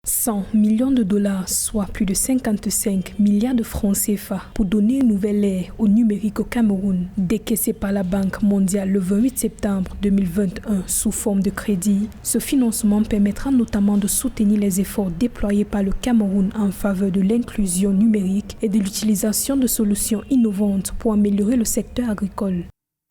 100 millions de dollars, soit plus de 55 milliards de francs CFA, pour donner une nouvelle ère au numérique au Cameroun, décaissé par la Banque mondiale le 28 septembre 2021 sous forme de crédit. Ce financement permettra notamment de soutenir les efforts déployés par le Cameroun en faveur de l'inclusion numérique et de l'utilisation de solutions innovantes pour améliorer le secteur agricole.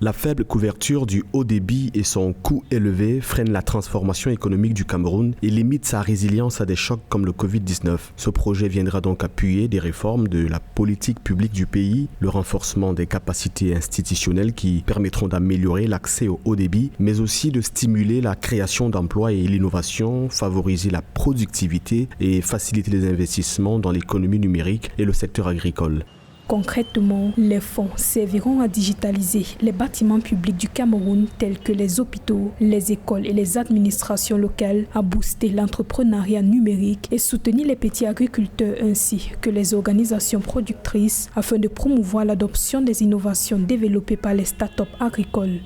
La faible couverture du haut débit et son coût élevé freinent la transformation économique du Cameroun et limitent sa résilience à des chocs comme le Covid-19. Ce projet viendra donc appuyer des réformes de la politique publique du pays, le renforcement des capacités institutionnelles qui permettront d'améliorer l'accès au haut débit, mais aussi de stimuler la création d'emplois et l'innovation, favoriser la productivité et faciliter les investissements dans l'économie numérique et le secteur agricole. Concrètement, les fonds serviront à digitaliser les bâtiments publics du Cameroun tels que les hôpitaux, les écoles et les administrations locales, à booster l'entrepreneuriat numérique et soutenir les petits agriculteurs ainsi que les organisations productrices afin de promouvoir l'adoption des innovations développées par les startups agricoles.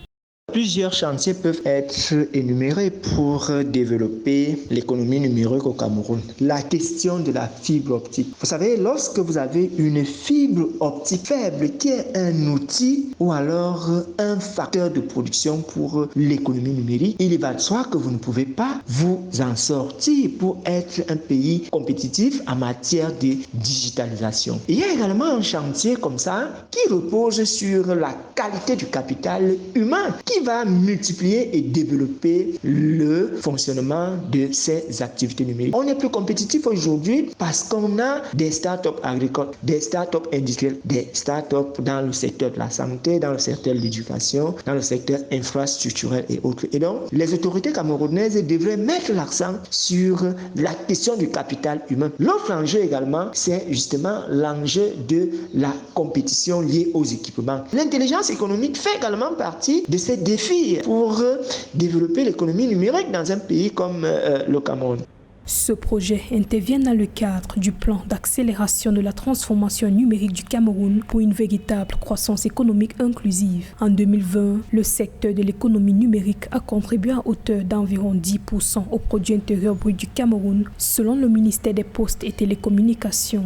Plusieurs chantiers peuvent être énumérés pour développer l'économie numérique au Cameroun. La question de la fibre optique. Vous savez, lorsque vous avez une fibre optique faible qui est un outil ou alors un facteur de production pour l'économie numérique, il va de soi que vous ne pouvez pas vous en sortir pour être un pays compétitif en matière de digitalisation. Il y a également un chantier comme ça qui repose sur la qualité du capital humain qui va multiplier et développer le fonctionnement de ces activités numériques. On est plus compétitif aujourd'hui parce qu'on a des startups agricoles, des startups industrielles, des startups dans le secteur de la santé, dans le secteur de l'éducation, dans le secteur infrastructurel et autres. Et donc, les autorités camerounaises devraient mettre l'accent sur la question du capital humain. L'autre enjeu également, c'est justement l'enjeu de la compétition liée aux équipements. L'intelligence économique fait également partie de ces défis pour développer l'économie numérique dans un pays comme le Cameroun. Ce projet intervient dans le cadre du plan d'accélération de la transformation numérique du Cameroun pour une véritable croissance économique inclusive. En 2020, le secteur de l'économie numérique a contribué à hauteur d'environ 10% au produit intérieur brut du Cameroun, selon le ministère des Postes et Télécommunications.